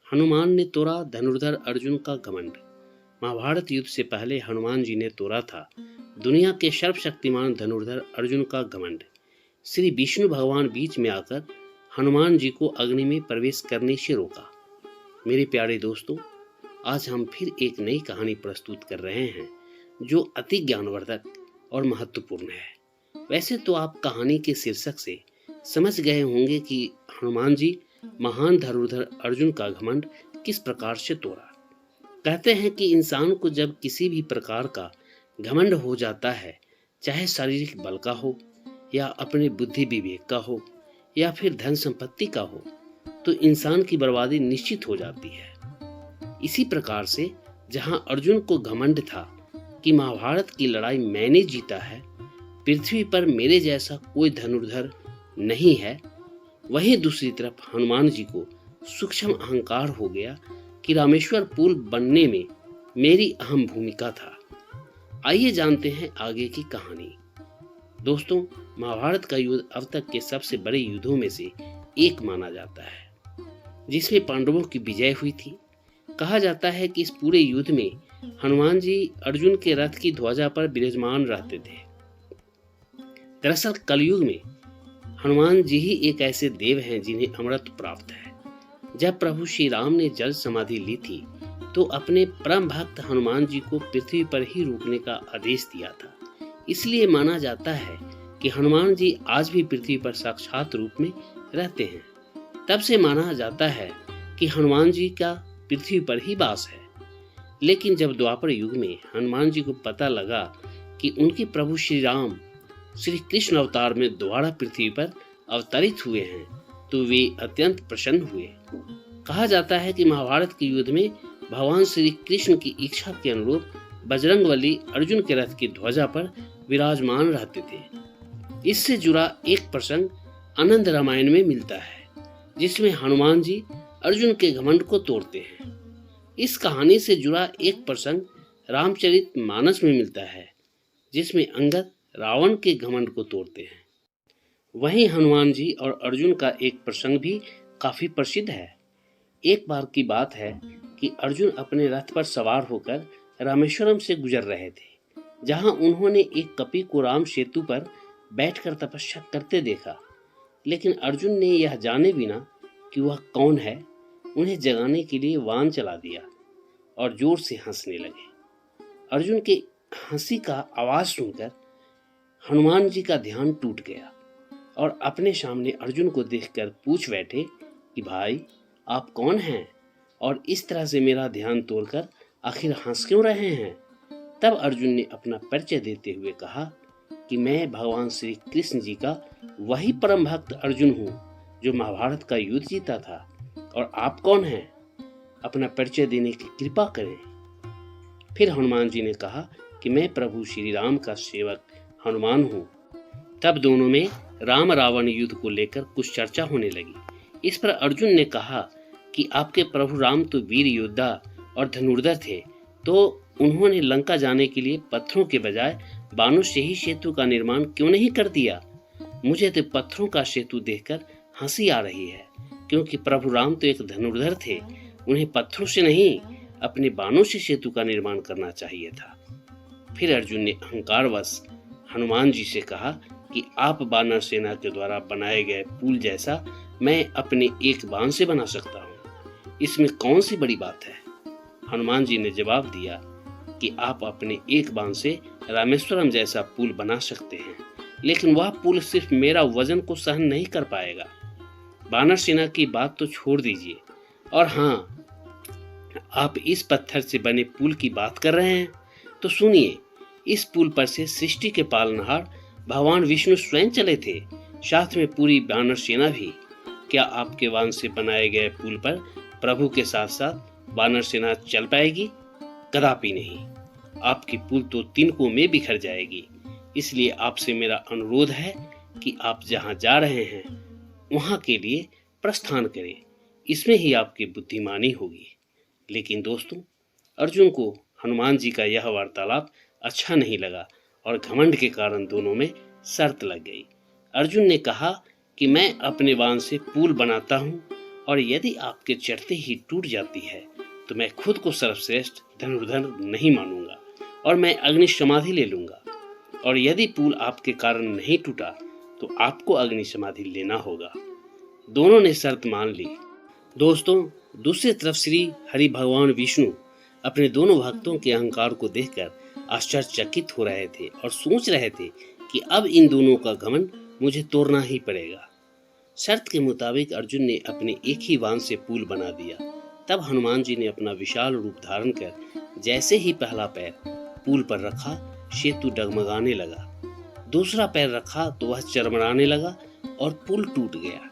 हनुमान ने तोड़ा धनुर्धर अर्जुन का घमंड। महाभारत युद्ध से पहले हनुमान जी ने तोड़ा था दुनिया के सर्वशक्तिमान धनुर्धर अर्जुन का घमंड। श्री विष्णु भगवान बीच में आकर हनुमान जी को अग्नि में प्रवेश करने से रोका। मेरे प्यारे दोस्तों, आज हम फिर एक नई कहानी प्रस्तुत कर रहे हैं जो अति ज्ञानवर्धक और महत्वपूर्ण है। वैसे तो आप कहानी के शीर्षक से समझ गए होंगे कि हनुमान जी महान धनुर्धर अर्जुन का घमंड किस प्रकार से तोड़ा। कहते हैं कि इंसान को जब किसी भी प्रकार का घमंड हो जाता है, चाहे शारीरिक बल का हो या अपने बुद्धि विवेक का हो या फिर धन संपत्ति का हो, तो इंसान की बर्बादी निश्चित हो जाती है। इसी प्रकार से जहां अर्जुन को घमंड था कि महाभारत की लड़ाई मैंने जीता है, पृथ्वी पर मेरे जैसा कोई धनुर्धर नहीं है, वहीं दूसरी तरफ हनुमान जी को सूक्ष्म अहंकार हो गया कि रामेश्वर पुल बनने में मेरी अहम भूमिका था। आइए जानते हैं आगे की कहानी। दोस्तों, महाभारत का युद्ध अब तक के सबसे बड़े युद्धों में से एक माना जाता है, जिसमें पांडवों की विजय हुई थी। कहा जाता है कि इस पूरे युद्ध में हनुमान जी अर्जुन के रथ की ध्वजा पर विराजमान रहते थे। दरअसल कलयुग में हनुमान जी ही एक ऐसे देव हैं जिन्हें अमृत प्राप्त है। जब प्रभु श्री राम ने जल समाधि ली थी तो अपने परम भक्त हनुमान जी को पृथ्वी पर ही रुकने का आदेश दिया था। इसलिए माना जाता है कि हनुमान जी आज भी पृथ्वी पर साक्षात रूप में रहते हैं। तब से माना जाता है कि हनुमान जी का पृथ्वी पर ही वास है। लेकिन जब द्वापर युग में हनुमान जी को पता लगा कि उनके प्रभु श्री राम श्री कृष्ण अवतार में दोबारा पृथ्वी पर अवतरित हुए हैं, तो वे अत्यंत प्रसन्न हुए। कहा जाता है कि महाभारत के युद्ध में भगवान श्री कृष्ण की इच्छा के अनुरूप बजरंगबली अर्जुन के रथ की ध्वजा पर विराजमान रहते थे। इससे जुड़ा एक प्रसंग आनंद रामायण में मिलता है, जिसमें हनुमान जी अर्जुन के घमंड को तोड़ते हैं। इस कहानी से जुड़ा एक प्रसंग रामचरितमानस में मिलता है, जिसमें अंगद रावण के घमंड को तोड़ते हैं। वहीं हनुमान जी और अर्जुन का एक प्रसंग भी काफी प्रसिद्ध है। एक बार की बात है कि अर्जुन अपने रथ पर सवार होकर रामेश्वरम से गुजर रहे थे, जहां उन्होंने एक कपि को राम सेतु पर बैठकर तपस्या करते देखा। लेकिन अर्जुन ने यह जाने बिना कि वह कौन है, उन्हें जगाने के लिए वाण चला दिया और जोर से हंसने लगे। अर्जुन के हंसी का आवाज सुनकर हनुमान जी का ध्यान टूट गया और अपने सामने अर्जुन को देखकर पूछ बैठे कि भाई, आप कौन हैं और इस तरह से मेरा ध्यान तोड़कर आखिर हंस क्यों रहे हैं। तब अर्जुन ने अपना परिचय देते हुए कहा कि मैं भगवान श्री कृष्ण जी का वही परम भक्त अर्जुन हूँ जो महाभारत का युद्ध जीता था, और आप कौन हैं, अपना परिचय देने की कृपा करें। फिर हनुमान जी ने कहा कि मैं प्रभु श्री राम का सेवक हनुमान हूँ। तब दोनों में राम रावण युद्ध को लेकर कुछ चर्चा होने लगी। इस पर अर्जुन ने कहा कि आपके प्रभु राम तो वीर योद्धा और धनुर्धर थे, तो उन्होंने लंका जाने के लिए पत्थरों के बजाय बाणों से ही सेतु का निर्माण क्यों नहीं कर दिया। मुझे तो पत्थरों का सेतु देखकर हंसी आ रही है, क्योंकि प्रभु राम तो एक धनुर्धर थे, उन्हें पत्थरों से नहीं अपने बाणों से सेतु का निर्माण करना चाहिए था। फिर अर्जुन ने अहंकारवश हनुमान जी से कहा कि आप वानर सेना के द्वारा बनाए गए पुल जैसा मैं अपने एक बाण से बना सकता हूँ, इसमें कौन सी बड़ी बात है। हनुमान जी ने जवाब दिया कि आप अपने एक बाण से रामेश्वरम जैसा पुल बना सकते हैं, लेकिन वह पुल सिर्फ मेरा वजन को सहन नहीं कर पाएगा। वानर सेना की बात तो छोड़ दीजिए, और हाँ, आप इस पत्थर से बने पुल की बात कर रहे हैं, तो सुनिए, इस पुल पर से सृष्टि के पालनहार भगवान विष्णु स्वयं चले थे, साथ में पूरी वानर सेना भी। क्या आपके वाण से बनाए गए पुल पर प्रभु के साथ साथ वानर सेना चल पाएगी? कदापि नहीं। आपकी पुल तो तिनकों में बिखर जाएगी। इसलिए आपसे मेरा अनुरोध है कि आप जहां जा रहे हैं वहां के लिए प्रस्थान करें, इसमें ही आपकी बुद्धिमानी होगी। लेकिन दोस्तों, अर्जुन को हनुमान जी का यह वार्तालाप अच्छा नहीं लगा और घमंड के कारण दोनों में शर्त लग गई। अर्जुन ने कहा कि मैं अपने बाण से पुल बनाता हूँ और यदि आपके चढ़ते ही टूट जाती है तो मैं खुद को सर्वश्रेष्ठ धनुर्धर नहीं मानूंगा और मैं अग्नि समाधि ले लूंगा। और यदि पुल आपके कारण नहीं टूटा तो आपको अग्नि समाधि लेना होगा। दोनों ने शर्त मान ली। दोस्तों, दूसरी तरफ श्री हरि भगवान विष्णु अपने दोनों भक्तों के अहंकार को देखकर आश्चर्यचकित हो रहे थे और सोच रहे थे कि अब इन दोनों का घमंड मुझे तोड़ना ही पड़ेगा। शर्त के मुताबिक अर्जुन ने अपने एक ही बाण से पुल बना दिया। तब हनुमान जी ने अपना विशाल रूप धारण कर जैसे ही पहला पैर पुल पर रखा, सेतु डगमगाने लगा। दूसरा पैर रखा तो वह चरमराने लगा और पुल टूट गया।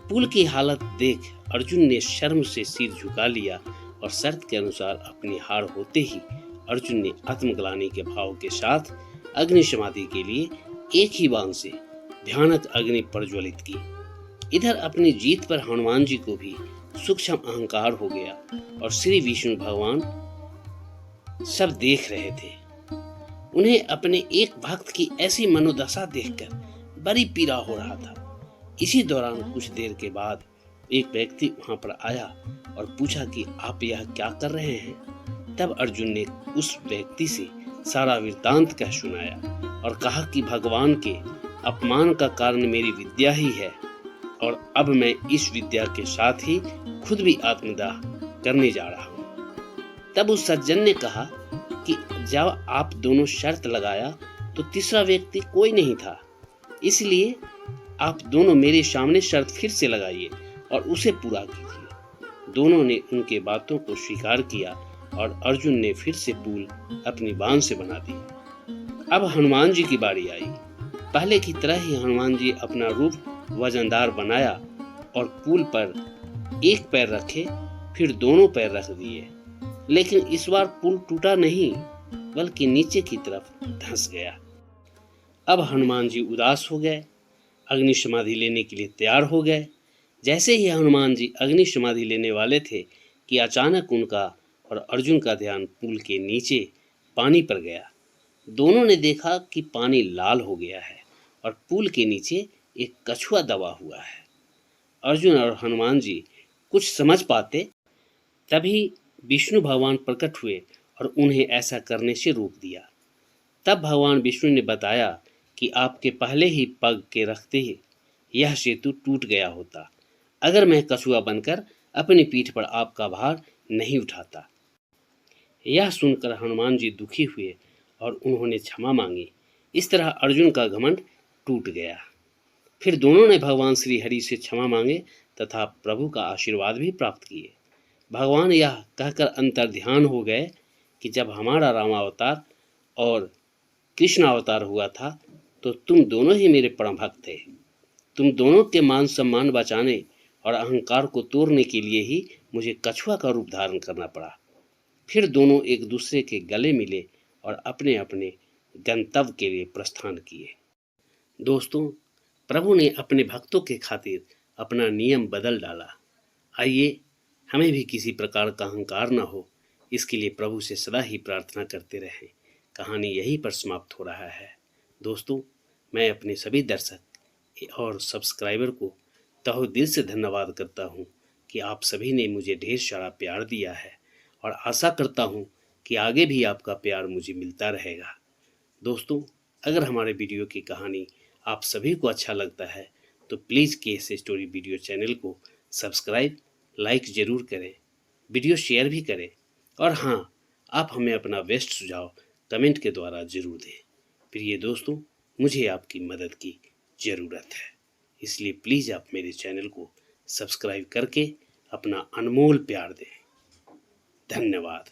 पुल की हालत देख अर्जुन ने शर्म से सिर झुका लिया और शर्त के अनुसार अपनी हार होते ही अर्जुन ने आत्मग्लानि के भाव के साथ अग्नि समाधि के लिए एक ही बाण से भयानक अग्नि प्रज्वलित की। इधर अपनी जीत पर हनुमान जी को भी सूक्ष्म अहंकार हो गया और श्री विष्णु भगवान सब देख रहे थे। उन्हें अपने एक भक्त की ऐसी मनोदशा देखकर बड़ी पीड़ा हो रहा था। इसी दौरान कुछ देर के बाद एक व्यक्ति वहां पर आया और पूछा कि आप यह क्या कर रहे हैं। तब अर्जुन ने उस व्यक्ति से सारा वृत्तांत कह सुनाया और कहा कि भगवान के अपमान का कारण मेरी विद्या ही है और अब मैं इस विद्या के साथ ही खुद भी आत्मदाह करने जा रहा हूँ। तब उस सज्जन ने कहा कि जब आप दोनों शर्त लगाया तो तीसरा व्यक्ति कोई नहीं था, इसलिए आप दोनों मेरे सामने शर्त फिर से लगाइए और उसे पूरा कीजिए। दोनों ने उनके बातों को स्वीकार किया और अर्जुन ने फिर से पुल अपनी बाण से बना दी। अब हनुमान जी की बारी आई। पहले की तरह ही हनुमान जी अपना रूप वजनदार बनाया और पुल पर एक पैर रखे, फिर दोनों पैर रख दिए, लेकिन इस बार पुल टूटा नहीं बल्कि नीचे की तरफ धंस गया। अब हनुमान जी उदास हो गए, अग्नि समाधि लेने के लिए तैयार हो गए। जैसे ही हनुमान जी अग्नि समाधि लेने वाले थे कि अचानक उनका और अर्जुन का ध्यान पुल के नीचे पानी पर गया। दोनों ने देखा कि पानी लाल हो गया है और पुल के नीचे एक कछुआ दबा हुआ है। अर्जुन और हनुमान जी कुछ समझ पाते तभी विष्णु भगवान प्रकट हुए और उन्हें ऐसा करने से रोक दिया। तब भगवान विष्णु ने बताया कि आपके पहले ही पग के रखते ही यह सेतु टूट गया होता अगर मैं कछुआ बनकर अपनी पीठ पर आपका भार नहीं उठाता। यह सुनकर हनुमान जी दुखी हुए और उन्होंने क्षमा मांगी। इस तरह अर्जुन का घमंड टूट गया। फिर दोनों ने भगवान श्री हरि से क्षमा मांगे तथा प्रभु का आशीर्वाद भी प्राप्त किए। भगवान यह कहकर अंतर्ध्यान हो गए कि जब हमारा रामावतार और कृष्ण अवतार हुआ था तो तुम दोनों ही मेरे परम भक्त थे। तुम दोनों के मान सम्मान बचाने और अहंकार को तोड़ने के लिए ही मुझे कछुआ का रूप धारण करना पड़ा। फिर दोनों एक दूसरे के गले मिले और अपने अपने गंतव्य के लिए प्रस्थान किए। दोस्तों, प्रभु ने अपने भक्तों के खातिर अपना नियम बदल डाला। आइए हमें भी किसी प्रकार का अहंकार न हो, इसके लिए प्रभु से सदा ही प्रार्थना करते रहें। कहानी यहीं पर समाप्त हो रहा है। दोस्तों, मैं अपने सभी दर्शक और सब्सक्राइबर को तहे दिल से धन्यवाद करता हूं कि आप सभी ने मुझे ढेर सारा प्यार दिया है और आशा करता हूं कि आगे भी आपका प्यार मुझे मिलता रहेगा। दोस्तों, अगर हमारे वीडियो की कहानी आप सभी को अच्छा लगता है तो please case story video channel को सब्सक्राइब, लाइक ज़रूर करें, वीडियो शेयर भी करें और हाँ, आप हमें अपना बेस्ट सुझाव कमेंट के द्वारा ज़रूर दें। प्रिय दोस्तों, मुझे आपकी मदद की ज़रूरत है, इसलिए प्लीज़ आप मेरे चैनल को सब्सक्राइब करके अपना अनमोल प्यार दें। धन्यवाद।